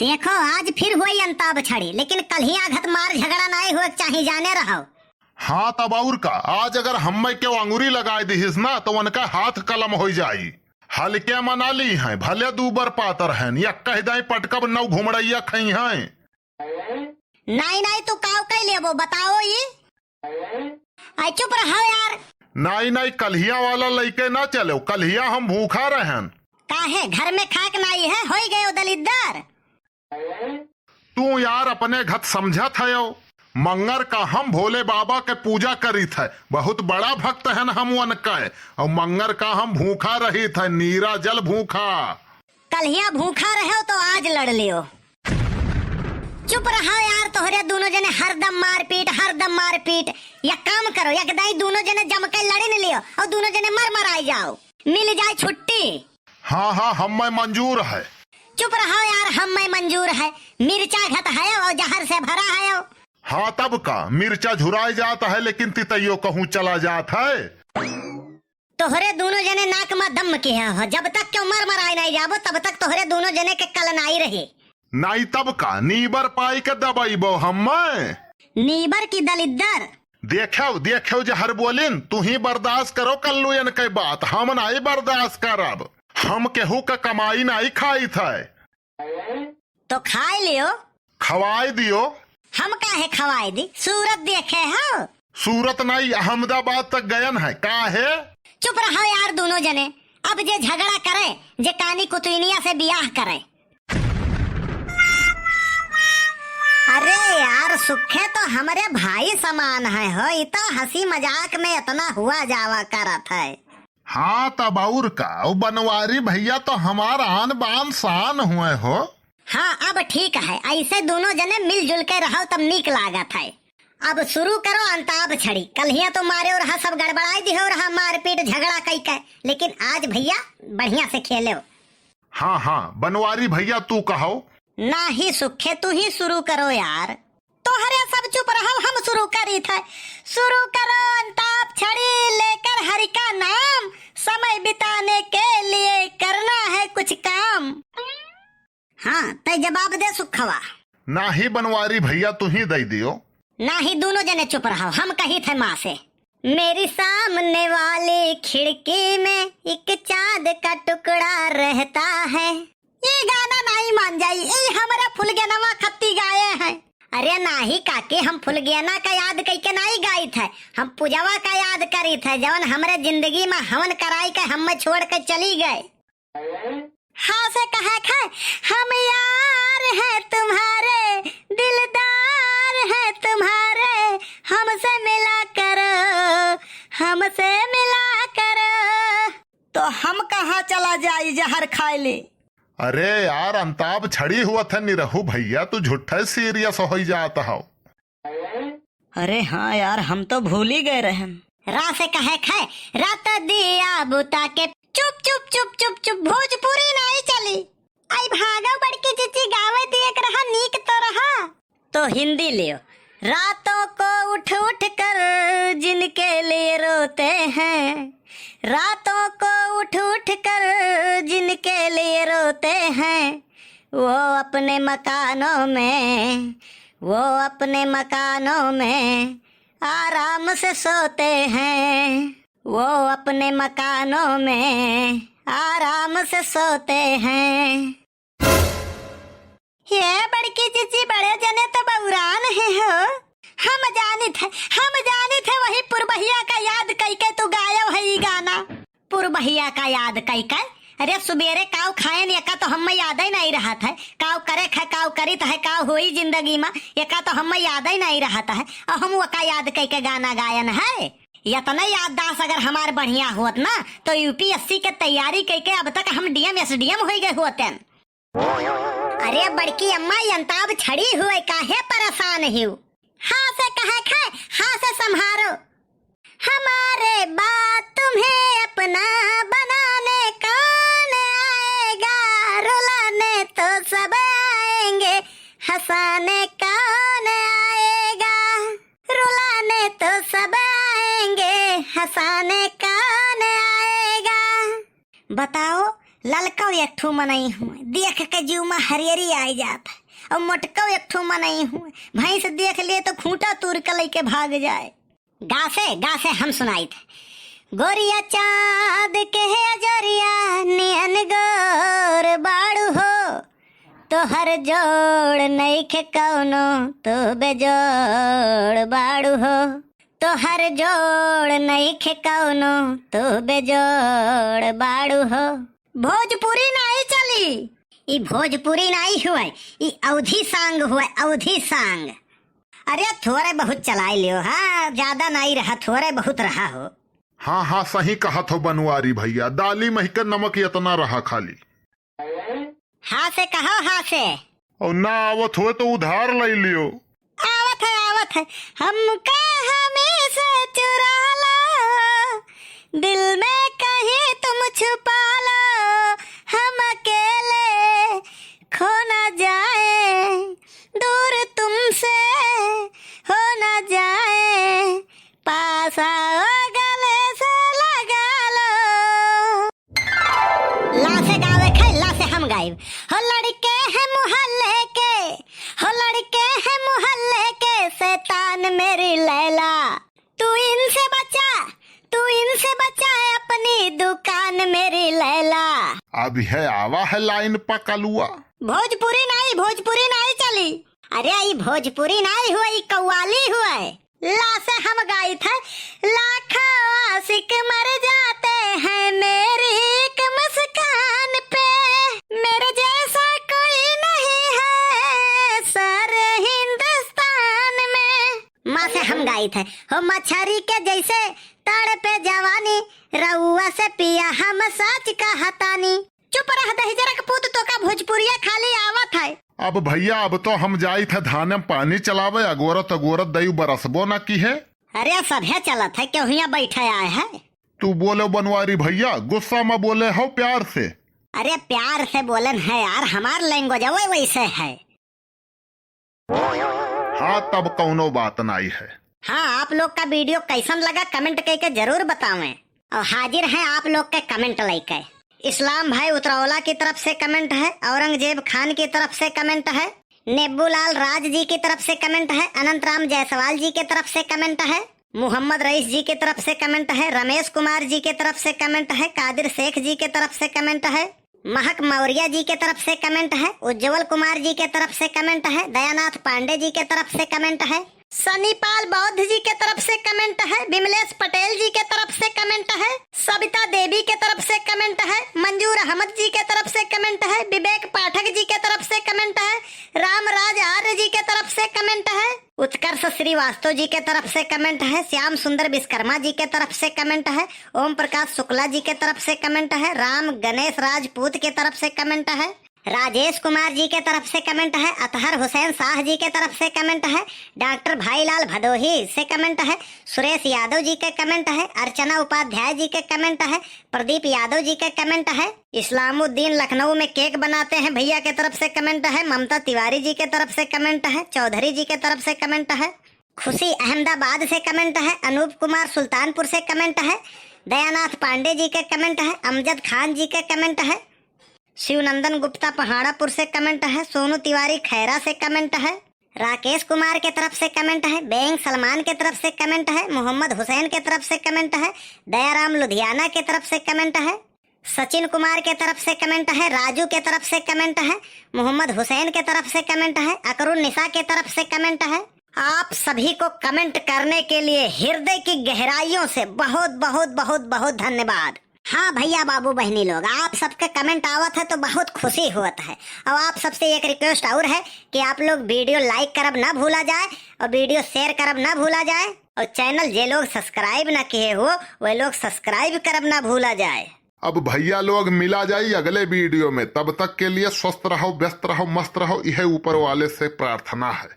देखो आज फिर हुई अंताब छड़ी, लेकिन कल ही आघत मार झगड़ा नहीं हुए चाहे जाने रहो। हाँ तब और का, आज अगर हम के अंगूरी लगाए दिहिस ना तो उनका हाथ कलम हो जाई। हल्के मना ली है, भले दूबर पातर है, या कह दाई पटकब नौ घुमड़ैया खई है। नहीं नहीं तू काव कह लेबो बताओ ये। आई चुप रहो यार। नहीं नहीं कल्हिया वाला लइके ना चलो, कल्हिया हम भूखा रहन। काहे घर में खाक नहीं है, हो गए दलिद्दर। तू यार अपने घत समझत है। मंगर का हम भोले बाबा के पूजा करी थे, बहुत बड़ा भक्त है न हम उनका, और मंगर का हम भूखा रही थे, नीरा जल भूखा। कल्हिया भूखा रहो तो आज लड़ लियो। चुप रहो यार, तोहरे दोनों जने हरदम मारपीट। या काम करो, या कदाई दोनों जने जम के लड़े न लियो और दोनों जने मर आई जाओ, मिल जाए छुट्टी। हाँ हाँ हम मंजूर है। चुप रहो यार, हम मंजूर है। मिर्चा घट है और जहर से भरा है। हाँ तब का, मिर्चा झुराई जाता है लेकिन तितैयो कहूँ चला जाता है। तोहरे दोनों जने नाक में दम के हो, जब तक क्यों मर आई नहीं जाबो तब तक तोहरे दोनों जने के कल नहीं रही। नहीं तब का, नीबर पाई के दबाइबो हम। नीबर की दलिद्दर। देखो जहर बोलिन, तू ही बर्दाश्त करो कल्लुयन के बात, हम नहीं बर्दाश्त करब। हम केहू का कमाई नहीं खाई थे। तो खाई लियो। खवाई दियो। हम काहे खवाई दी, सूरत देखे हो। सूरत नहीं, अहमदाबाद तक गयन है काहे। चुप रहो यार दोनों जने, अब जे झगड़ा करे जे कानी कुतुनिया से बियाह करे। अरे यार सुखे तो हमारे भाई समान है हो, इतना हंसी मजाक में इतना हुआ जावा करत है। हाँ तब और का, बनवारी भैया तो हमारा आन बान शान हुए हो। हाँ अब ठीक है, ऐसे दोनों जने मिलजुल के रहो तब नीक लागत है। अब शुरू करो अंताब छड़ी। कल्हिया तो मारे और सब गड़बड़ाई दी हो रहा, मारपीट झगड़ा कई के, लेकिन आज भैया बढ़िया से खेले हो। हाँ हाँ बनवारी भैया तू कहो। ना ही सुखे तू ही शुरू करो यार। तो हरे सब चुप रहो, हम शुरू करी थे। शुरू करो अंताब छड़ी लेकर हरि का नाम, समय बिताने के लिए करना है कुछ काम। हाँ तय जवाब दे सुखवा। ना ही बनवारी भैया तू ही दे दियो। ना ही दोनों जने चुप रहो, हम कही थे माँ से। मेरी सामने वाली खिड़की में एक चाँद का टुकड़ा रहता है। ये गाना नहीं मान जाई, ये हमारा फुलगेनवा खत्ती गाये हैं। अरे नाही काके, हम फुलगेना का याद कई के नहीं गाई थे, हम पूजवा का याद करी थे, जवन हमारे जिंदगी में हवन कराई के हम छोड़ के चली गए। हाँ से कहे खे, हम यार हैं तुम्हारे, दिलदार हैं तुम्हारे, हमसे मिला करो, हमसे मिला करो। तो हम कहाँ चला जाई जहर खाए ले। अरे यार अंताब छड़ी हुआ था निरहू भैया, तू झूठा सीरियस हो जाता हो। अरे हाँ यार हम तो भूल ही गए रहे। रा से कहे खे, रात दिया बुता के चुप चुप चुप चुप चुप, भोजपुरी नहीं चली। आई भागा बड़की चिची गावे दिए रहा, नीक तो रहा। तो हिंदी लियो। रातों को उठ उठ कर जिनके लिए रोते हैं, रातों को उठ उठ कर जिनके लिए रोते हैं, वो अपने मकानों में, वो अपने मकानों में आराम से सोते हैं, वो अपने मकानों में आराम से सोते हैं। ये बड़की चिची बड़े जने तो बउरान है हो। हम जानी थे वही पुरबहिया का याद कई के तू गायब है ये गाना। पुरबहिया का याद कई के, अरे सुबेरे काव खाए एका तो हम याद ही नहीं रहा था, काव करे खे काव करी है, काव हुई जिंदगी में एका तो हम याद ही नहीं रहा था, और हम वका याद कई के गाना गायन है। इतना याददाश्त अगर हमार बढ़िया होत ना तो यूपीएससी के तैयारी करके अब तक हम डीएम एसडीएम हो गए होते। अरे बड़की अम्मा अंताब छड़ी हुए काहे परेशान हो। हाँ से कहे खे, हाँ से संभारो। हमारे बात तुम्हें अपना बनाने कौन आएगा, रुलाने तो सब आएंगे, हंसाने कौन आएगा, रुलाने तो सब आएंगे, हंसाने कौन आएगा। बताओ ललका एक ठू मनई हूँ, देख के जीव में हरियरी आई जात है। और मोटका एक ठू मनई हूँ, भैंस देख ले तो खूंटा तूर के लेके भाग जाए। गासे हम सुनाई थे। गोरिया चाँद के अजरिया नियन गोर बाड़ू हो, तो हर जोड़ नइखे कौनो तो बेजोड़ बाड़ू हो, तो हर जोड़ नइखे कौनो तो बेजोड़ बाड़ू हो। भोजपुरी नहीं चली, ई भोजपुरी नहीं हुए, ई अवधी सांग हुए, अवधी सांग। अरे थोड़े बहुत चलाई लियो, हाँ ज्यादा नहीं रहा, थोड़े बहुत रहा हो। हाँ हाँ सही कहा थो बनवारी भैया, दाली महकर नमक इतना रहा खाली। हाँ से कहो, हाँ से। और ना आवत हो तो उधार ले लियो। आवत है हमका हमेशा चुरा लो, दिल में कहीं तुम छुपा लो, हम अकेले खो न जाए, दूर तुमसे हो न जाए, पास आओ गले से लगा लो। ला से गावे खे, ला से हम गाइब। हो लड़के हैं मोहल्ले के, हो लड़के हैं मोहल्ले के, शैतान मेरी लैला, तू इनसे बचा, तू इनसे बचा अपनी दुकान मेरी लैला। अब है आवा है लाइन पकलुआ। भोजपुरी नहीं चली। अरे ये भोजपुरी नहीं हुआ, ये कव्वाली हुआ है। ला से हम गाई थे। लाखों आशिक मर जाते हैं मेरी एक मुस्कान पे, मेरे जैसा कोई नहीं है सारे हिंदुस्तान में। माँ से हम गाई थे। हो मछरी के जैसे तड़ पे जवानी, रउआ से पिया हम सच कहतानी। चुप रह दही जरक पूत, तो का भोजपुरिया खाली आवत है। अब भैया अब तो हम जाई थे धाने में पानी चलावे, अगोरत दई बरसबो न की है। अरे सभे चलत है, क्यों यहाँ बैठे आए है। तू बोले बनवारी भैया, गुस्सा में बोले हो प्यार से। अरे प्यार से बोलन है यार, हमार लैंग्वेज वैसे है। हाँ तब कौनो बात नहीं है। हाँ आप लोग का वीडियो कैसन लगा कमेंट करके जरूर बतावें। और हाजिर हैं आप लोग के कमेंट लेके। इस्लाम भाई उतरौला की तरफ से कमेंट है, औरंगजेब खान की तरफ से कमेंट है, नेबूलाल राज जी की तरफ से कमेंट है, अनंत राम जायसवाल जी की तरफ से कमेंट है, मोहम्मद रईस जी की तरफ से कमेंट है, रमेश कुमार जी की तरफ से कमेंट है, कादिर शेख जी की तरफ से कमेंट है, महक मौर्य जी के तरफ से कमेंट है, उज्जवल कुमार जी के तरफ से कमेंट है, दयानाथ पांडे जी के तरफ से कमेंट है, सनीपाल बौद्ध जी के तरफ से कमेंट है, विमलेश पटेल जी के तरफ से कमेंट है, सविता देवी के तरफ से कमेंट है, मंजूर अहमद जी के तरफ से कमेंट है, विवेक पाठक जी के तरफ से कमेंट है, रामराज आर्य जी के तरफ से कमेंट है, उत्कर्ष श्रीवास्तव जी के तरफ से कमेंट है, श्याम सुंदर विश्वकर्मा जी के तरफ से कमेंट है, ओम प्रकाश शुक्ला जी के तरफ से कमेंट है, राम गणेश राजपूत के तरफ से कमेंट है, राजेश कुमार जी के तरफ से कमेंट है, अतहर हुसैन शाह जी के तरफ से कमेंट है, डॉक्टर भाईलाल भदोही से कमेंट है, सुरेश यादव जी के कमेंट है, अर्चना उपाध्याय जी के कमेंट है, प्रदीप यादव जी के कमेंट है, इस्लामुद्दीन लखनऊ में केक बनाते हैं भैया के तरफ से कमेंट है, ममता तिवारी जी के तरफ से कमेंट है, चौधरी जी के तरफ से कमेंट है, खुशी अहमदाबाद से कमेंट है, अनूप कुमार सुल्तानपुर से कमेंट है, दयानाथ पांडे जी के कमेंट है, अमजद खान जी के कमेंट है, शिवनंदन गुप्ता पहाड़ापुर से कमेंट है, सोनू तिवारी खैरा से कमेंट है, राकेश कुमार के तरफ से कमेंट है, बेंग सलमान के तरफ से कमेंट है, मोहम्मद हुसैन के तरफ से कमेंट है, दयाराम लुधियाना के तरफ से कमेंट है, सचिन कुमार के तरफ से कमेंट है, राजू के तरफ से कमेंट है, मोहम्मद हुसैन के तरफ से कमेंट है, अकरुल निसा के तरफ से कमेंट है। आप सभी को कमेंट करने के लिए हृदय की गहराइयों से बहुत बहुत बहुत बहुत धन्यवाद। हाँ भैया बाबू बहनी लोग, आप सबके कमेंट आवत है तो बहुत खुशी होता है। और आप सबसे एक रिक्वेस्ट और है कि आप लोग वीडियो लाइक करब ना भूला जाए और वीडियो शेयर करब ना भूला जाए, और चैनल जे लोग सब्सक्राइब ना किए हो वे लोग सब्सक्राइब करब ना भूला जाए। अब भैया लोग मिला जाए अगले वीडियो में, तब तक के लिए स्वस्थ रहो, व्यस्त रहो, मस्त रहो, यह ऊपर वाले से प्रार्थना है।